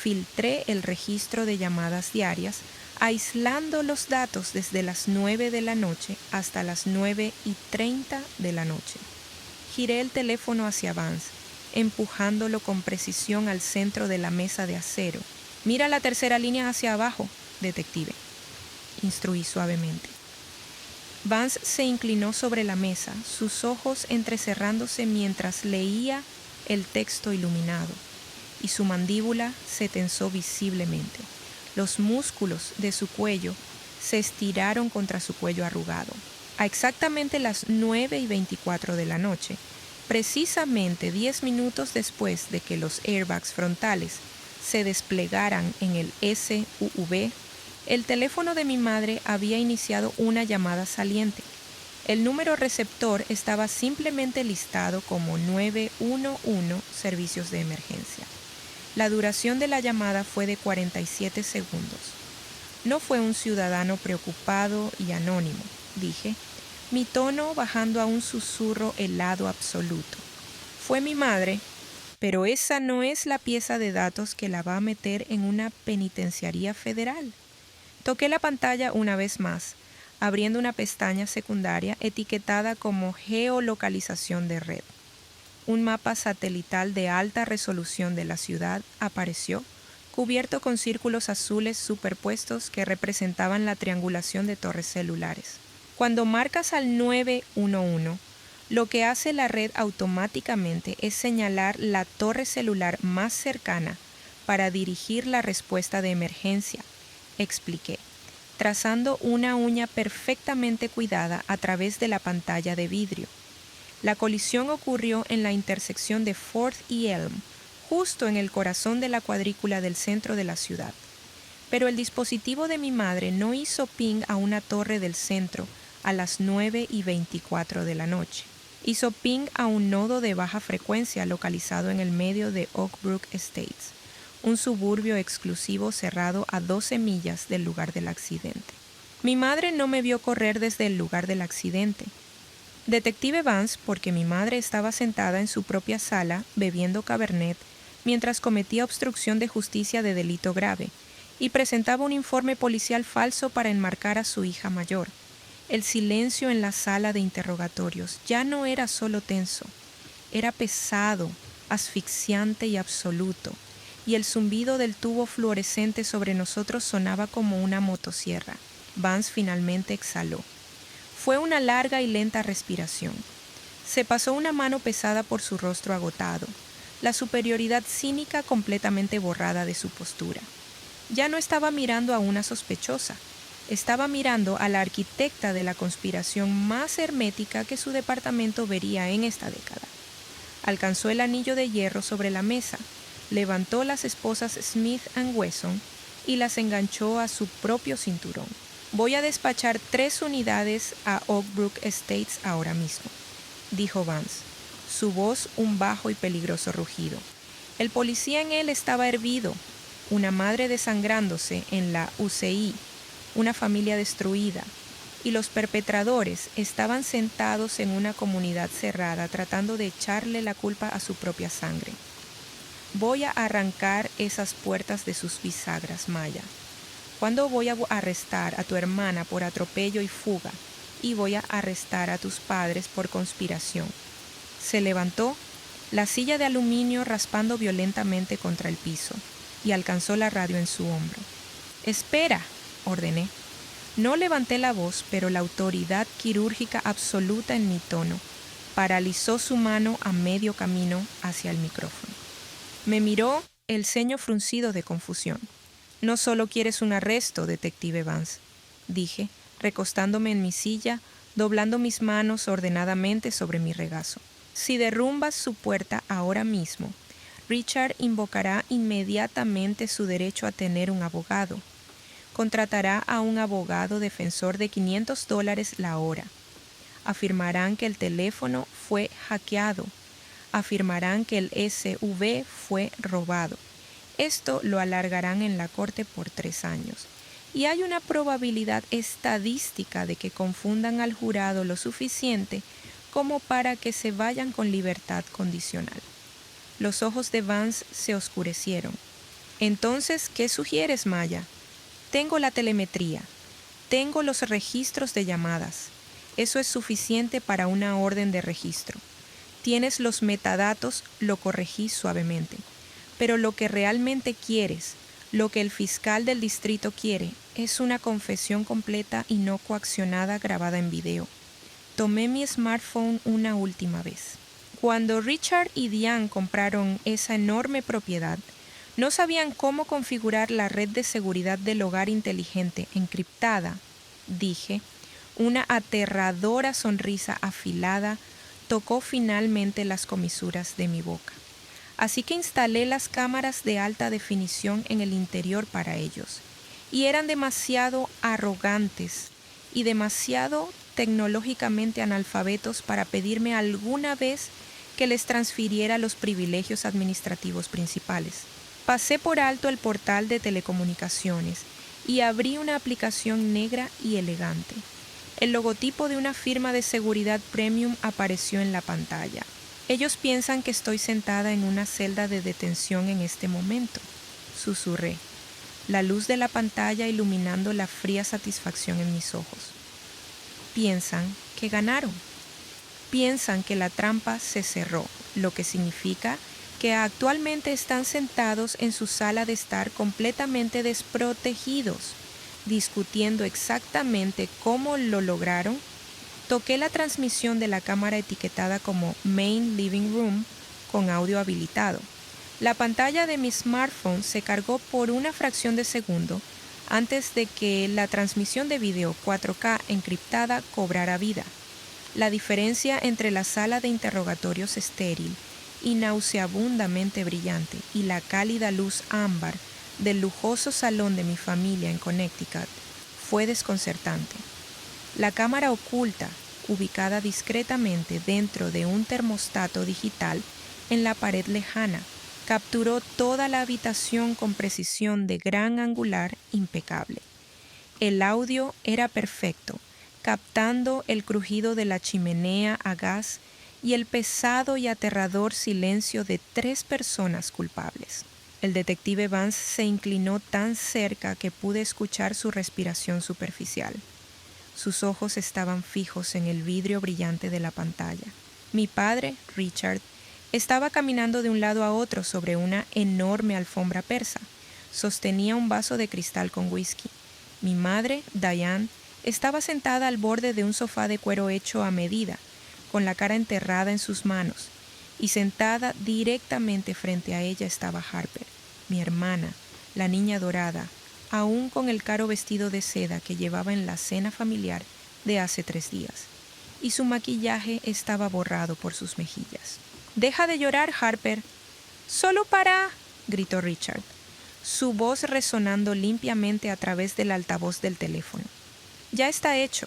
Filtré el registro de llamadas diarias, aislando los datos desde las 9 de la noche hasta las 9:30 de la noche. Giré el teléfono hacia Vance, empujándolo con precisión al centro de la mesa de acero. «Mira la tercera línea hacia abajo, detective», instruí suavemente. Vance se inclinó sobre la mesa, sus ojos entrecerrándose mientras leía el texto iluminado, y su mandíbula se tensó visiblemente. Los músculos de su cuello se estiraron contra su cuello arrugado. A exactamente las 9:24 de la noche, precisamente 10 minutos después de que los airbags frontales se desplegaran en el SUV, el teléfono de mi madre había iniciado una llamada saliente. El número receptor estaba simplemente listado como 911 servicios de emergencia. La duración de la llamada fue de 47 segundos. No fue un ciudadano preocupado y anónimo, dije, mi tono bajando a un susurro helado absoluto. Fue mi madre, pero esa no es la pieza de datos que la va a meter en una penitenciaría federal. Toqué la pantalla una vez más, abriendo una pestaña secundaria etiquetada como geolocalización de red. Un mapa satelital de alta resolución de la ciudad apareció, cubierto con círculos azules superpuestos que representaban la triangulación de torres celulares. Cuando marcas al 911, lo que hace la red automáticamente es señalar la torre celular más cercana para dirigir la respuesta de emergencia, expliqué, trazando una uña perfectamente cuidada a través de la pantalla de vidrio. La colisión ocurrió en la intersección de 4th y Elm, justo en el corazón de la cuadrícula del centro de la ciudad. Pero el dispositivo de mi madre no hizo ping a una torre del centro a las 9:24 de la noche. Hizo ping a un nodo de baja frecuencia localizado en el medio de Oak Brook Estates, un suburbio exclusivo cerrado a 12 millas del lugar del accidente. Mi madre no me vio correr desde el lugar del accidente. Detective Vance, porque mi madre estaba sentada en su propia sala bebiendo Cabernet mientras cometía obstrucción de justicia de delito grave y presentaba un informe policial falso para enmarcar a su hija mayor. El silencio en la sala de interrogatorios ya no era solo tenso, era pesado, asfixiante y absoluto, y el zumbido del tubo fluorescente sobre nosotros sonaba como una motosierra. Vance finalmente exhaló. Fue una larga y lenta respiración. Se pasó una mano pesada por su rostro agotado, la superioridad cínica completamente borrada de su postura. Ya no estaba mirando a una sospechosa, estaba mirando a la arquitecta de la conspiración más hermética que su departamento vería en esta década. Alcanzó el anillo de hierro sobre la mesa, levantó las esposas Smith & Wesson y las enganchó a su propio cinturón. «Voy a despachar 3 unidades a Oak Brook Estates ahora mismo», dijo Vance, su voz un bajo y peligroso rugido. El policía en él estaba hervido, una madre desangrándose en la UCI, una familia destruida, y los perpetradores estaban sentados en una comunidad cerrada tratando de echarle la culpa a su propia sangre. «Voy a arrancar esas puertas de sus bisagras, Maya. ¿Cuándo voy a arrestar a tu hermana por atropello y fuga? Y voy a arrestar a tus padres por conspiración». Se levantó, la silla de aluminio raspando violentamente contra el piso, y alcanzó la radio en su hombro. «Espera», ordené. No levanté la voz, pero la autoridad quirúrgica absoluta en mi tono paralizó su mano a medio camino hacia el micrófono. Me miró, el ceño fruncido de confusión. «No solo quieres un arresto, detective Vance», dije, recostándome en mi silla, doblando mis manos ordenadamente sobre mi regazo. «Si derrumbas su puerta ahora mismo, Richard invocará inmediatamente su derecho a tener un abogado. Contratará a un abogado defensor de $500 la hora. Afirmarán que el teléfono fue hackeado. Afirmarán que el SUV fue robado. Esto lo alargarán en la corte por 3 años. Y hay una probabilidad estadística de que confundan al jurado lo suficiente como para que se vayan con libertad condicional. Los ojos de Vance se oscurecieron. Entonces, ¿qué sugieres, Maya? Tengo la telemetría. Tengo los registros de llamadas. Eso es suficiente para una orden de registro. Tienes los metadatos, lo corregí suavemente. Pero lo que realmente quieres, lo que el fiscal del distrito quiere, es una confesión completa y no coaccionada grabada en video. Tomé mi smartphone una última vez. Cuando Richard y Diane compraron esa enorme propiedad, no sabían cómo configurar la red de seguridad del hogar inteligente encriptada, dije. Una aterradora sonrisa afilada tocó finalmente las comisuras de mi boca. Así que instalé las cámaras de alta definición en el interior para ellos. Y eran demasiado arrogantes y demasiado tecnológicamente analfabetos para pedirme alguna vez que les transfiriera los privilegios administrativos principales. Pasé por alto el portal de telecomunicaciones y abrí una aplicación negra y elegante. El logotipo de una firma de seguridad premium apareció en la pantalla. Ellos piensan que estoy sentada en una celda de detención en este momento, susurré, la luz de la pantalla iluminando la fría satisfacción en mis ojos. Piensan que ganaron. Piensan que la trampa se cerró, lo que significa que actualmente están sentados en su sala de estar completamente desprotegidos, discutiendo exactamente cómo lo lograron. Toqué la transmisión de la cámara etiquetada como Main Living Room con audio habilitado. La pantalla de mi smartphone se cargó por una fracción de segundo antes de que la transmisión de video 4K encriptada cobrara vida. La diferencia entre la sala de interrogatorios estéril y nauseabundamente brillante y la cálida luz ámbar del lujoso salón de mi familia en Connecticut fue desconcertante. La cámara oculta, ubicada discretamente dentro de un termostato digital en la pared lejana, capturó toda la habitación con precisión de gran angular impecable. El audio era perfecto, captando el crujido de la chimenea a gas y el pesado y aterrador silencio de 3 personas culpables. El detective Vance se inclinó tan cerca que pude escuchar su respiración superficial. Sus ojos estaban fijos en el vidrio brillante de la pantalla. Mi padre, Richard, estaba caminando de un lado a otro sobre una enorme alfombra persa. Sostenía un vaso de cristal con whisky. Mi madre, Diane, estaba sentada al borde de un sofá de cuero hecho a medida, con la cara enterrada en sus manos, y sentada directamente frente a ella estaba Harper, mi hermana, la niña dorada, aún con el caro vestido de seda que llevaba en la cena familiar de hace 3 días, y su maquillaje estaba borrado por sus mejillas. «Deja de llorar, Harper». «Solo para...» gritó Richard, su voz resonando limpiamente a través del altavoz del teléfono. «Ya está hecho.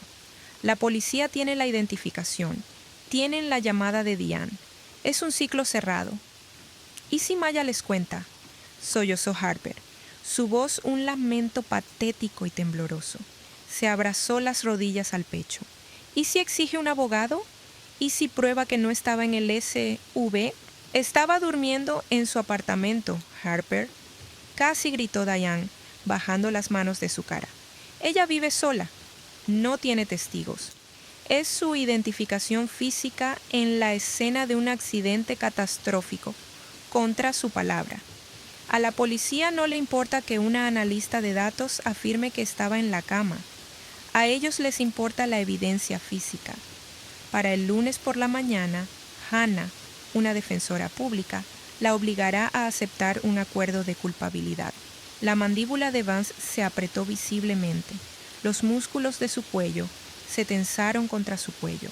La policía tiene la identificación. Tienen la llamada de Diane. Es un ciclo cerrado». «¿Y si Maya les cuenta?», sollozó Harper, su voz un lamento patético y tembloroso. Se abrazó las rodillas al pecho. «¿Y si exige un abogado? ¿Y si prueba que no estaba en el SV? Estaba durmiendo en su apartamento, Harper», casi gritó Diane, bajando las manos de su cara. «Ella vive sola. No tiene testigos. Es su identificación física en la escena de un accidente catastrófico, contra su palabra. A la policía no le importa que una analista de datos afirme que estaba en la cama. A ellos les importa la evidencia física. Para el lunes por la mañana, Hannah, una defensora pública, la obligará a aceptar un acuerdo de culpabilidad». La mandíbula de Vance se apretó visiblemente. Los músculos de su cuello se tensaron contra su cuello.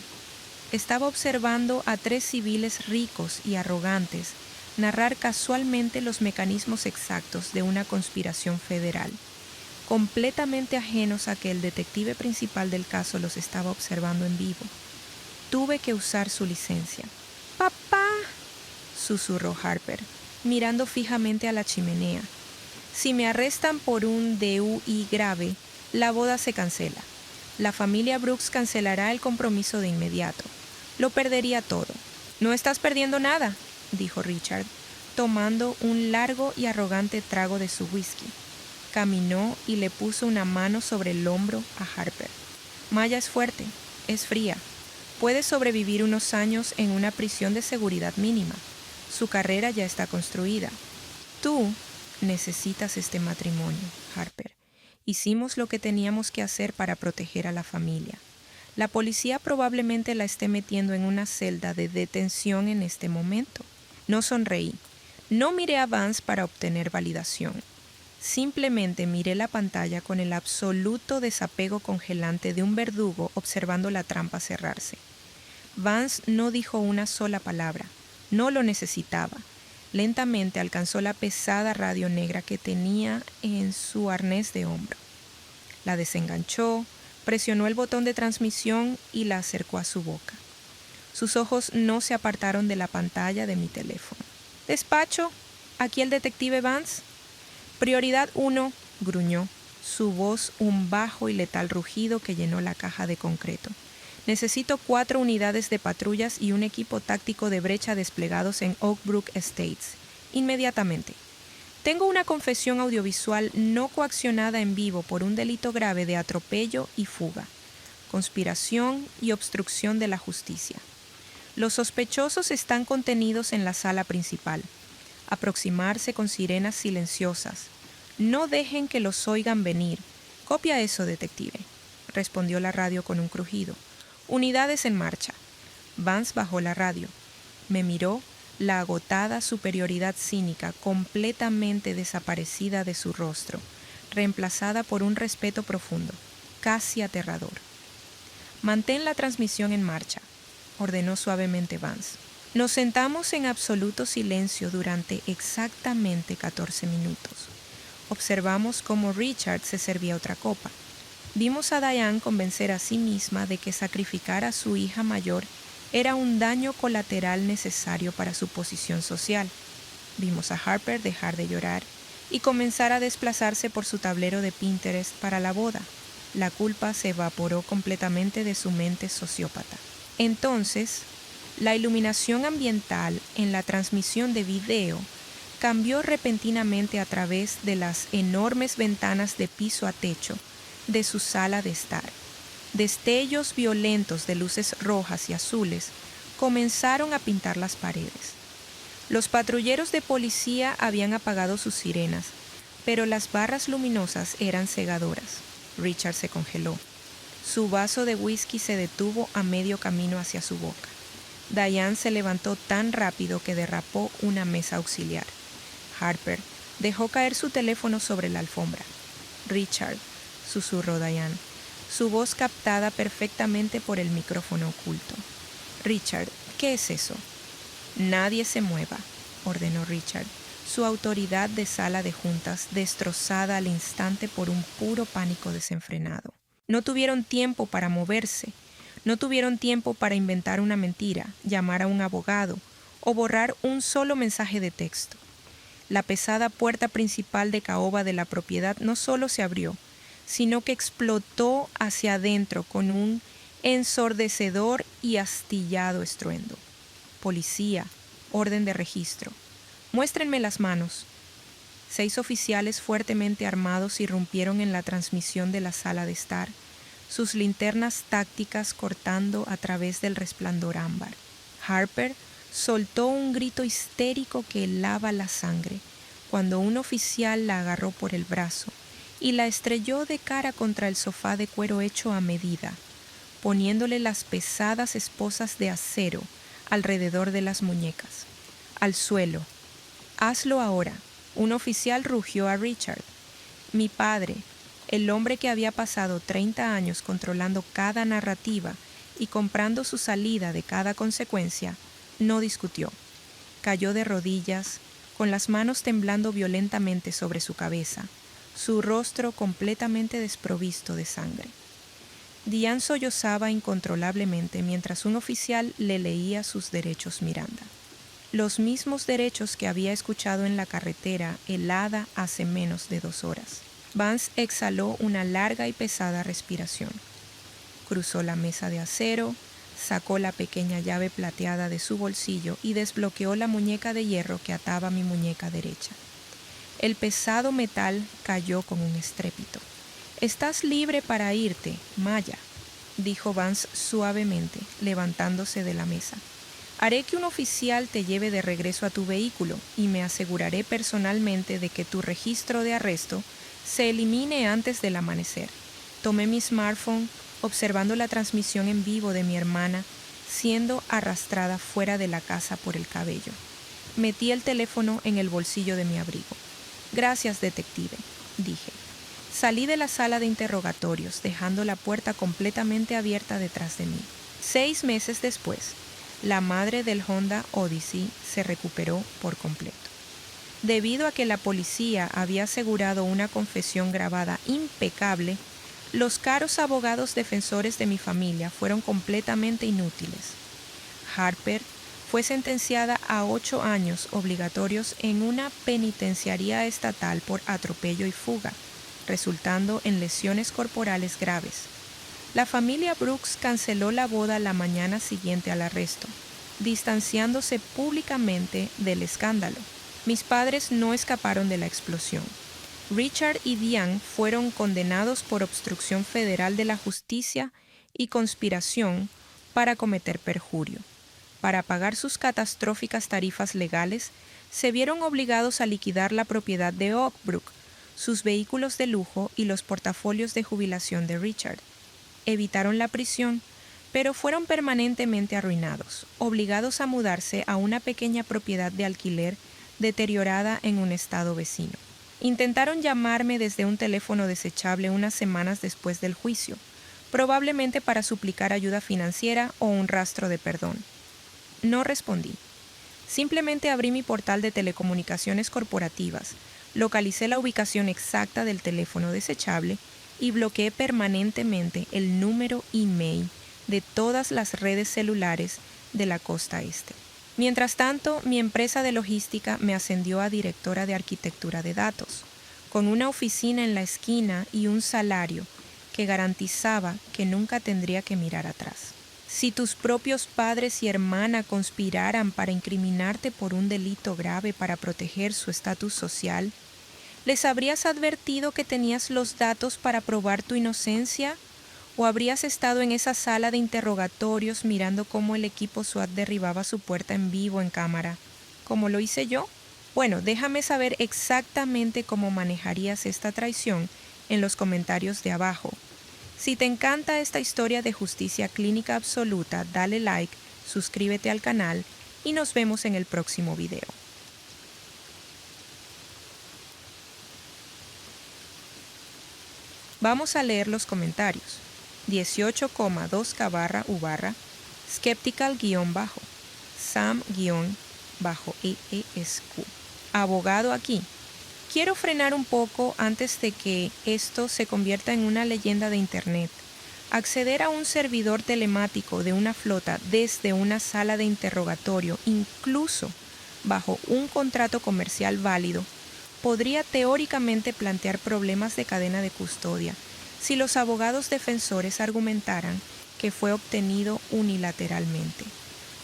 Estaba observando a 3 civiles ricos y arrogantes narrar casualmente los mecanismos exactos de una conspiración federal, completamente ajenos a que el detective principal del caso los estaba observando en vivo. Tuve que usar su licencia. «¡Papá!», susurró Harper, mirando fijamente a la chimenea. «Si me arrestan por un DUI grave, la boda se cancela. La familia Brooks cancelará el compromiso de inmediato. Lo perdería todo. No estás perdiendo nada, dijo Richard, tomando un largo y arrogante trago de su whisky. Caminó y le puso una mano sobre el hombro a Harper. Maya es fuerte, es fría. Puede sobrevivir unos años en una prisión de seguridad mínima. Su carrera ya está construida. Tú necesitas este matrimonio, Harper. Hicimos lo que teníamos que hacer para proteger a la familia. La policía probablemente la esté metiendo en una celda de detención en este momento. No sonreí. No miré a Vance para obtener validación. Simplemente miré la pantalla con el absoluto desapego congelante de un verdugo observando la trampa cerrarse. Vance no dijo una sola palabra. No lo necesitaba. Lentamente alcanzó la pesada radio negra que tenía en su arnés de hombro. La desenganchó, presionó el botón de transmisión y la acercó a su boca. Sus ojos no se apartaron de la pantalla de mi teléfono. «Despacho, aquí el detective Vance». «Prioridad 1», gruñó, su voz un bajo y letal rugido que llenó la caja de concreto. «Necesito 4 unidades de patrullas y un equipo táctico de brecha desplegados en Oak Brook Estates. Inmediatamente. Tengo una confesión audiovisual no coaccionada en vivo por un delito grave de atropello y fuga, conspiración y obstrucción de la justicia. Los sospechosos están contenidos en la sala principal. Aproximarse con sirenas silenciosas. No dejen que los oigan venir. Copia eso, detective», respondió la radio con un crujido. «Unidades en marcha». Vance bajó la radio. Me miró, la agotada superioridad cínica completamente desaparecida de su rostro, reemplazada por un respeto profundo, casi aterrador. «Mantén la transmisión en marcha», ordenó suavemente Vance. Nos sentamos en absoluto silencio durante exactamente 14 minutos. Observamos cómo Richard se servía otra copa. Vimos a Diane convencer a sí misma de que sacrificar a su hija mayor era un daño colateral necesario para su posición social. Vimos a Harper dejar de llorar y comenzar a desplazarse por su tablero de Pinterest para la boda. La culpa se evaporó completamente de su mente sociópata. Entonces, la iluminación ambiental en la transmisión de video cambió repentinamente a través de las enormes ventanas de piso a techo de su sala de estar. Destellos violentos de luces rojas y azules comenzaron a pintar las paredes. Los patrulleros de policía habían apagado sus sirenas, pero las barras luminosas eran cegadoras. Richard se congeló. Su vaso de whisky se detuvo a medio camino hacia su boca. Diane se levantó tan rápido que derrapó una mesa auxiliar. Harper dejó caer su teléfono sobre la alfombra. «Richard», susurró Diane, su voz captada perfectamente por el micrófono oculto. «Richard, ¿qué es eso?» «Nadie se mueva», ordenó Richard, su autoridad de sala de juntas destrozada al instante por un puro pánico desenfrenado. No tuvieron tiempo para moverse. No tuvieron tiempo para inventar una mentira, llamar a un abogado o borrar un solo mensaje de texto. La pesada puerta principal de caoba de la propiedad no solo se abrió, sino que explotó hacia adentro con un ensordecedor y astillado estruendo. «Policía, orden de registro. Muéstrenme las manos». 6 oficiales fuertemente armados irrumpieron en la transmisión de la sala de estar, sus linternas tácticas cortando a través del resplandor ámbar. Harper soltó un grito histérico que helaba la sangre cuando un oficial la agarró por el brazo y la estrelló de cara contra el sofá de cuero hecho a medida, poniéndole las pesadas esposas de acero alrededor de las muñecas. «Al suelo». «Hazlo ahora», un oficial rugió a Richard. Mi padre, el hombre que había pasado 30 años controlando cada narrativa y comprando su salida de cada consecuencia, no discutió. Cayó de rodillas, con las manos temblando violentamente sobre su cabeza, su rostro completamente desprovisto de sangre. Diane sollozaba incontrolablemente mientras un oficial le leía sus derechos Miranda. Los mismos derechos que había escuchado en la carretera helada hace menos de 2 horas. Vance exhaló una larga y pesada respiración. Cruzó la mesa de acero, sacó la pequeña llave plateada de su bolsillo y desbloqueó la muñeca de hierro que ataba mi muñeca derecha. El pesado metal cayó con un estrépito. «Estás libre para irte, Maya», dijo Vance suavemente, levantándose de la mesa. «Haré que un oficial te lleve de regreso a tu vehículo y me aseguraré personalmente de que tu registro de arresto se elimine antes del amanecer». Tomé mi smartphone, observando la transmisión en vivo de mi hermana siendo arrastrada fuera de la casa por el cabello. Metí el teléfono en el bolsillo de mi abrigo. «Gracias, detective», dije. Salí de la sala de interrogatorios, dejando la puerta completamente abierta detrás de mí. 6 meses después, la madre del Honda Odyssey se recuperó por completo. Debido a que la policía había asegurado una confesión grabada impecable, los caros abogados defensores de mi familia fueron completamente inútiles. Harper fue sentenciada a 8 años obligatorios en una penitenciaría estatal por atropello y fuga, resultando en lesiones corporales graves. La familia Brooks canceló la boda la mañana siguiente al arresto, distanciándose públicamente del escándalo. Mis padres no escaparon de la explosión. Richard y Diane fueron condenados por obstrucción federal de la justicia y conspiración para cometer perjurio. Para pagar sus catastróficas tarifas legales, se vieron obligados a liquidar la propiedad de Oakbrook, sus vehículos de lujo y los portafolios de jubilación de Richard. Evitaron la prisión, pero fueron permanentemente arruinados, obligados a mudarse a una pequeña propiedad de alquiler deteriorada en un estado vecino. Intentaron llamarme desde un teléfono desechable unas semanas después del juicio, probablemente para suplicar ayuda financiera o un rastro de perdón. No respondí. Simplemente abrí mi portal de telecomunicaciones corporativas, localicé la ubicación exacta del teléfono desechable y bloqueé permanentemente el número email de todas las redes celulares de la costa este. Mientras tanto, mi empresa de logística me ascendió a directora de arquitectura de datos, con una oficina en la esquina y un salario que garantizaba que nunca tendría que mirar atrás. Si tus propios padres y hermana conspiraran para incriminarte por un delito grave para proteger su estatus social, ¿les habrías advertido que tenías los datos para probar tu inocencia? ¿O habrías estado en esa sala de interrogatorios mirando cómo el equipo SWAT derribaba su puerta en vivo en cámara, como lo hice yo? Bueno, déjame saber exactamente cómo manejarías esta traición en los comentarios de abajo. Si te encanta esta historia de justicia clínica absoluta, dale like, suscríbete al canal y nos vemos en el próximo video. Vamos a leer los comentarios. 18,2K/U/, Skeptical-, Sam-EESQ. Abogado aquí. Quiero frenar un poco antes de que esto se convierta en una leyenda de Internet. Acceder a un servidor telemático de una flota desde una sala de interrogatorio, incluso bajo un contrato comercial válido, podría teóricamente plantear problemas de cadena de custodia si los abogados defensores argumentaran que fue obtenido unilateralmente.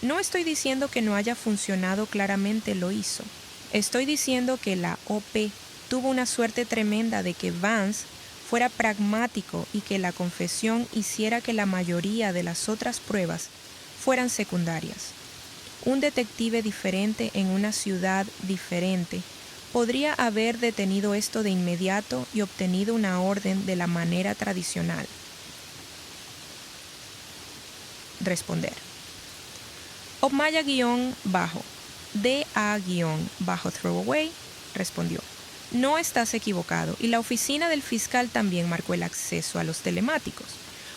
No estoy diciendo que no haya funcionado, claramente lo hizo. Estoy diciendo que la OP tuvo una suerte tremenda de que Vance fuera pragmático y que la confesión hiciera que la mayoría de las otras pruebas fueran secundarias. Un detective diferente en una ciudad diferente podría haber detenido esto de inmediato y obtenido una orden de la manera tradicional. Responder. Obmaya-DA-Throwaway respondió: no estás equivocado, y la oficina del fiscal también marcó el acceso a los telemáticos.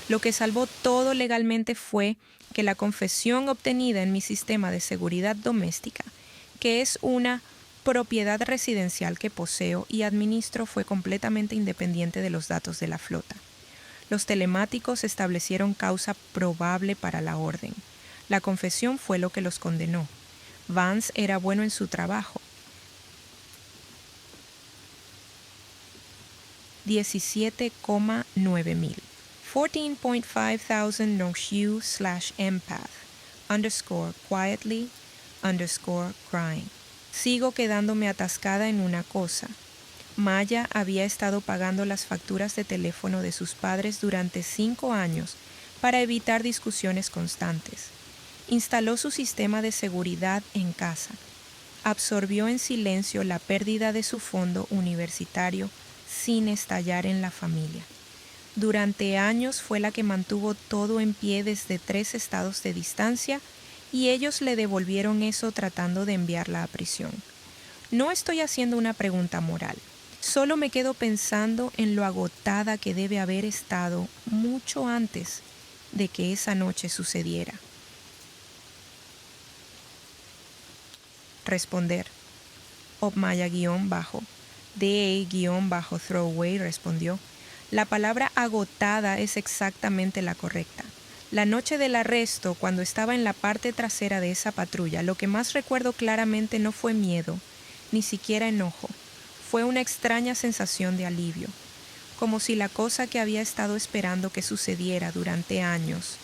Lo que salvó todo legalmente fue que la confesión obtenida en mi sistema de seguridad doméstica, que es una propiedad residencial que poseo y administro, fue completamente independiente de los datos de la flota. Los telemáticos establecieron causa probable para la orden. La confesión fue lo que los condenó. Vance era bueno en su trabajo. 17,9 mil. 14.500 /empath_quietly_crying. Sigo quedándome atascada en una cosa. Maya había estado pagando las facturas de teléfono de sus padres durante 5 años para evitar discusiones constantes. Instaló su sistema de seguridad en casa. Absorbió en silencio la pérdida de su fondo universitario sin estallar en la familia. Durante años fue la que mantuvo todo en pie desde 3 estados de distancia y ellos le devolvieron eso tratando de enviarla a prisión. No estoy haciendo una pregunta moral. Solo me quedo pensando en lo agotada que debe haber estado mucho antes de que esa noche sucediera. Responder. Obmaya_DA_throwaway respondió. La palabra agotada es exactamente la correcta. La noche del arresto, cuando estaba en la parte trasera de esa patrulla, lo que más recuerdo claramente no fue miedo, ni siquiera enojo. Fue una extraña sensación de alivio, como si la cosa que había estado esperando que sucediera durante años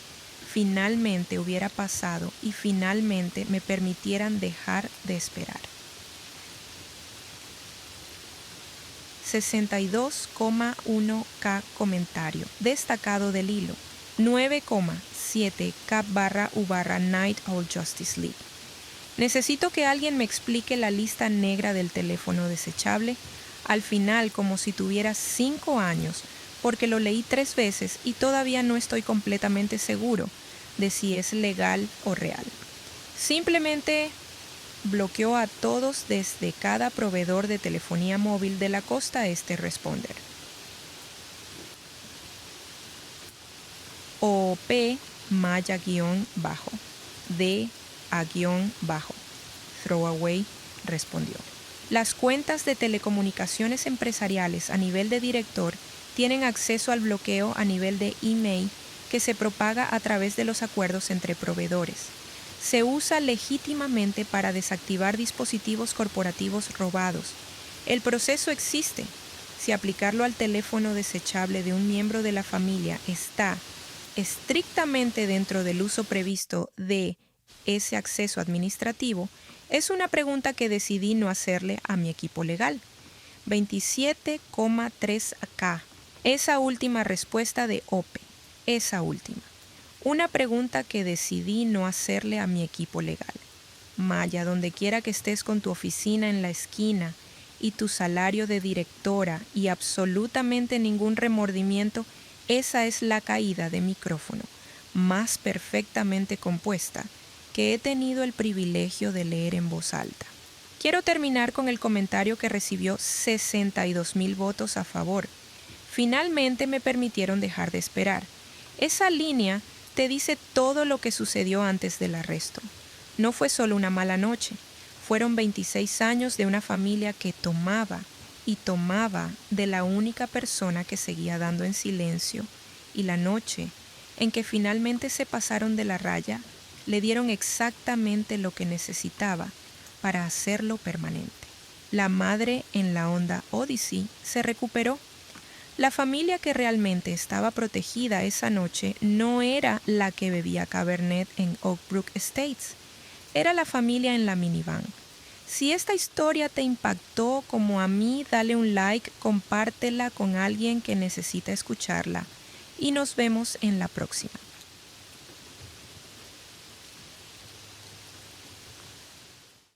finalmente hubiera pasado y finalmente me permitieran dejar de esperar. 62,1K comentario destacado del hilo. 9,7K/U/Night Owl Justice League. Necesito que alguien me explique la lista negra del teléfono desechable al final como si tuviera 5 años, porque lo leí 3 veces y todavía no estoy completamente seguro de si es legal o real. Simplemente bloqueó a todos desde cada proveedor de telefonía móvil de la costa este responder. OP Maya_D_Throwaway respondió. Las cuentas de telecomunicaciones empresariales a nivel de director tienen acceso al bloqueo a nivel de email que se propaga a través de los acuerdos entre proveedores. Se usa legítimamente para desactivar dispositivos corporativos robados. El proceso existe. Si aplicarlo al teléfono desechable de un miembro de la familia está estrictamente dentro del uso previsto de ese acceso administrativo, es una pregunta que decidí no hacerle a mi equipo legal. 27,3K. Esa última respuesta de OPE. Esa última. Una pregunta que decidí no hacerle a mi equipo legal. Maya, donde quiera que estés con tu oficina en la esquina y tu salario de directora y absolutamente ningún remordimiento, esa es la caída de micrófono más perfectamente compuesta que he tenido el privilegio de leer en voz alta. Quiero terminar con el comentario que recibió 62,000 votos a favor. Finalmente me permitieron dejar de esperar. Esa línea te dice todo lo que sucedió antes del arresto. No fue solo una mala noche. Fueron 26 años de una familia que tomaba y tomaba de la única persona que seguía dando en silencio, y la noche en que finalmente se pasaron de la raya, le dieron exactamente lo que necesitaba para hacerlo permanente. La madre en la onda Odyssey se recuperó. La familia que realmente estaba protegida esa noche no era la que bebía Cabernet en Oak Brook Estates, era la familia en la minivan. Si esta historia te impactó como a mí, dale un like, compártela con alguien que necesita escucharla y nos vemos en la próxima.